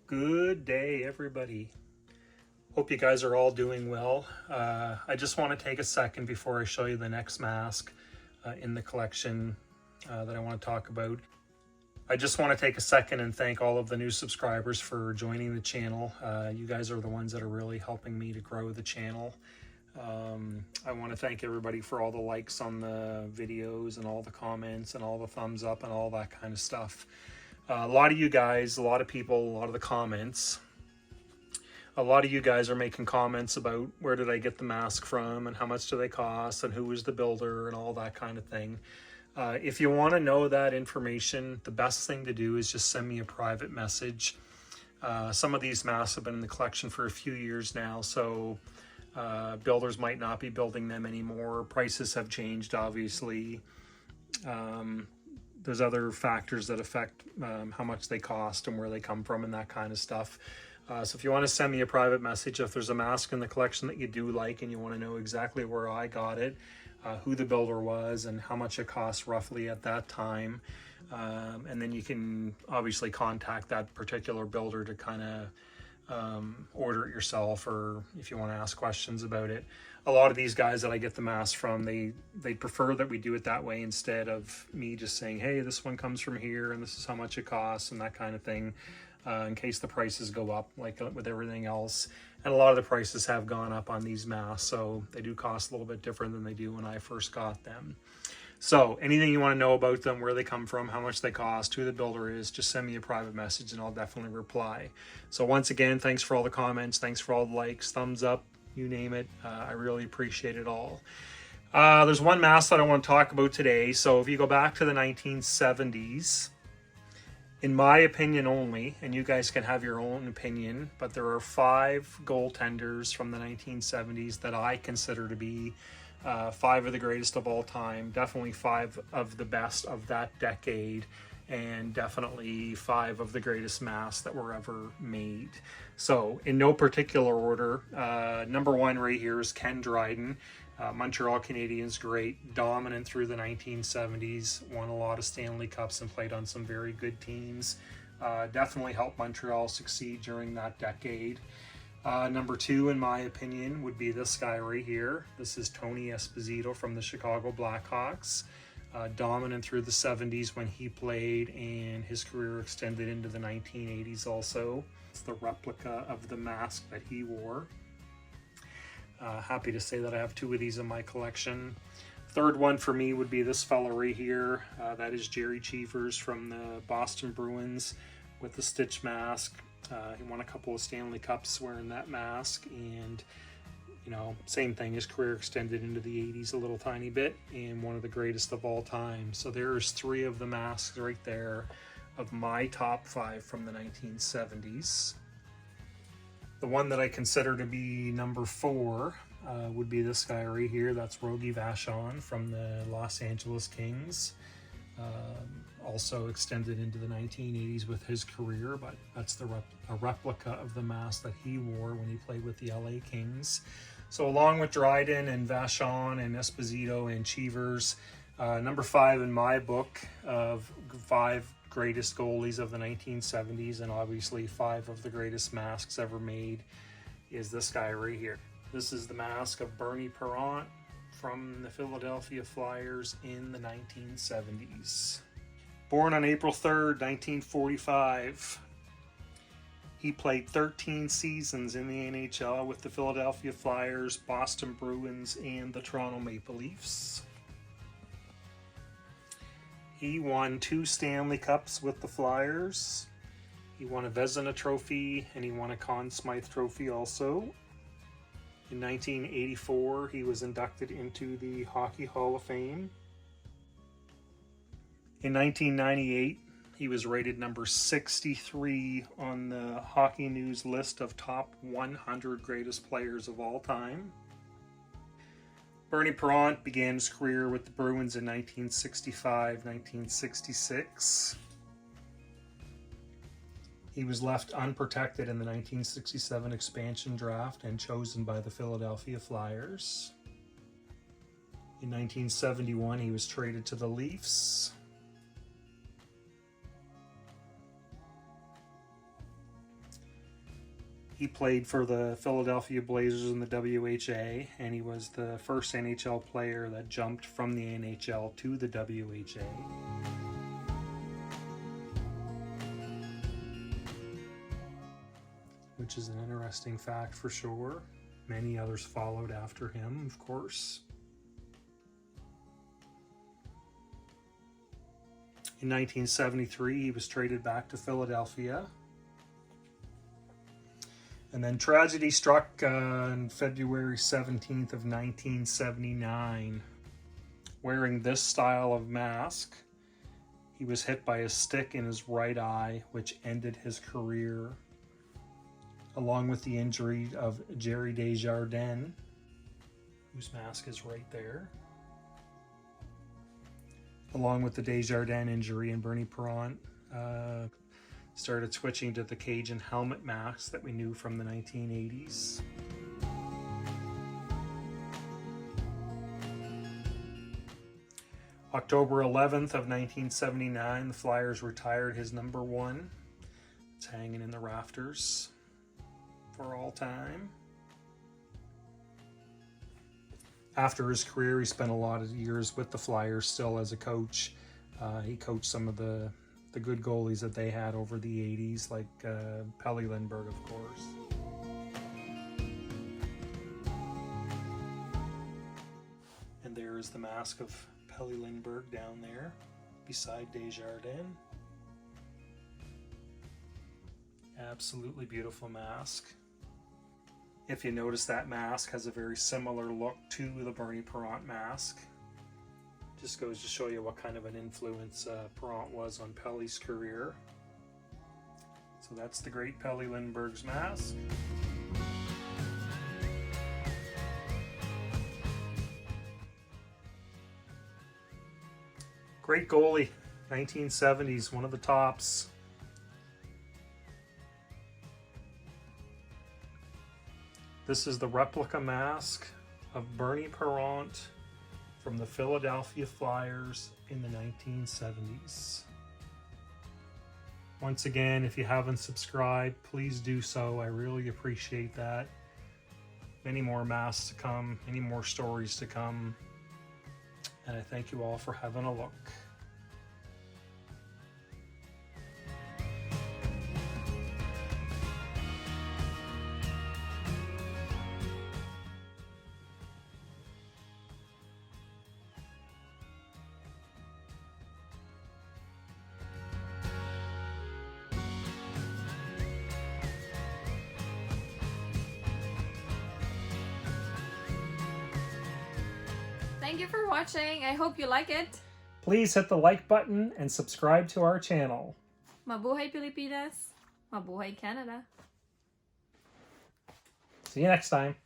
Good day, everybody. Hope you guys are all doing well. I just want to take a second before I show you the next mask in the collection that I want to talk about. I just want to take a second and thank all of the new subscribers for joining the channel. You guys are the ones that are really helping me to grow the channel. I want to thank everybody for all the likes on the videos and all the comments and all the thumbs up and all that kind of stuff. A lot of you guys, a lot of people, a lot of the comments, a lot of you guys are making comments about where did I get the mask from and how much do they cost and who was the builder and all that kind of thing. If you want to know that information, the best thing to do is just send me a private message. Some of these masks have been in the collection for a few years now, so builders might not be building them anymore. Prices have changed, obviously. There's other factors that affect how much they cost and where they come from and that kind of stuff. So if you want to send me a private message, if there's a mask in the collection that you do like and you want to know exactly where I got it, who the builder was and how much it cost roughly at that time, and then you can obviously contact that particular builder to kind of order it yourself, or if you want to ask questions about it. A lot of these guys that I get the masks from, they prefer that we do it that way instead of me just saying, hey, this one comes from here and this is how much it costs and that kind of thing, in case the prices go up like with everything else. And a lot of the prices have gone up on these masks, so they do cost a little bit different than they do when I first got them. So anything you want to know about them, where they come from, how much they cost, who the builder is, just send me a private message and I'll definitely reply. So once again, thanks for all the comments, thanks for all the likes, thumbs up, you name it. I really appreciate it all. There's one mask that I want to talk about today. So if you go back to the 1970s, in my opinion only, and you guys can have your own opinion, but there are 5 goaltenders from the 1970s that I consider to be 5 of the greatest of all time, definitely 5 of the best of that decade, and definitely 5 of the greatest masks that were ever made. So in no particular order, number 1 right here is Ken Dryden. Montreal Canadiens, great, dominant through the 1970s, won a lot of Stanley Cups and played on some very good teams. Definitely helped Montreal succeed during that decade. Number 2, in my opinion, would be this guy right here. This is Tony Esposito from the Chicago Blackhawks. Dominant through the 70s when he played, and his career extended into the 1980s also. It's the replica of the mask that he wore. Happy to say that I have 2 of these in my collection. Third one for me would be this fella right here. That is Jerry Cheevers from the Boston Bruins with the stitch mask. He won a couple of Stanley Cups wearing that mask, and you know, same thing, his career extended into the 80s a little tiny bit, and one of the greatest of all time. So there's 3 of the masks right there of my top 5 from the 1970s. The one that I consider to be number 4 would be this guy right here. That's Rogie Vachon from the Los Angeles Kings. Also extended into the 1980s with his career, but that's a replica of the mask that he wore when he played with the LA Kings. So along with Dryden and Vachon and Esposito and Cheevers, number 5 in my book of 5 greatest goalies of the 1970s, and obviously 5 of the greatest masks ever made, is this guy right here. This is the mask of Bernie Parent from the Philadelphia Flyers in the 1970s. Born on April 3rd, 1945. He played 13 seasons in the NHL with the Philadelphia Flyers, Boston Bruins, and the Toronto Maple Leafs. He won 2 Stanley Cups with the Flyers. He won a Vezina Trophy, and he won a Conn Smythe Trophy also. In 1984, he was inducted into the Hockey Hall of Fame. In 1998, he was rated number 63 on the Hockey News list of top 100 greatest players of all time. Bernie Parent began his career with the Bruins in 1965-1966. He was left unprotected in the 1967 expansion draft and chosen by the Philadelphia Flyers. In 1971, he was traded to the Leafs. He played for the Philadelphia Blazers in the WHA, and he was the first NHL player that jumped from the NHL to the WHA. Which is an interesting fact for sure. Many others followed after him, of course. In 1973, he was traded back to Philadelphia. And then tragedy struck on February 17th of 1979. Wearing this style of mask, he was hit by a stick in his right eye, which ended his career, along with the injury of Jerry Desjardins, whose mask is right there. Along with the Desjardins injury, and Bernie Parent started switching to the Cajun helmet masks that we knew from the 1980s. October 11th of 1979, the Flyers retired his number 1. It's hanging in the rafters for all time. After his career, he spent a lot of years with the Flyers still as a coach. He coached some of the good goalies that they had over the 80s, like Pelle Lindbergh, of course. And there is the mask of Pelle Lindbergh down there beside Desjardins. Absolutely beautiful mask. If you notice, that mask has a very similar look to the Bernie Parent mask. Just goes to show you what kind of an influence Parent was on Pelle's career. So that's the great Pelle Lindbergh's mask. Great goalie, 1970s, one of the tops. This is the replica mask of Bernie Parent from the Philadelphia Flyers in the 1970s. Once again, if you haven't subscribed, please do so. I really appreciate that. Many more masks to come, many more stories to come. And I thank you all for having a look. Thank you for watching. I hope you like it. Please hit the like button and subscribe to our channel. Mabuhay Pilipinas. Mabuhay Canada. See you next time.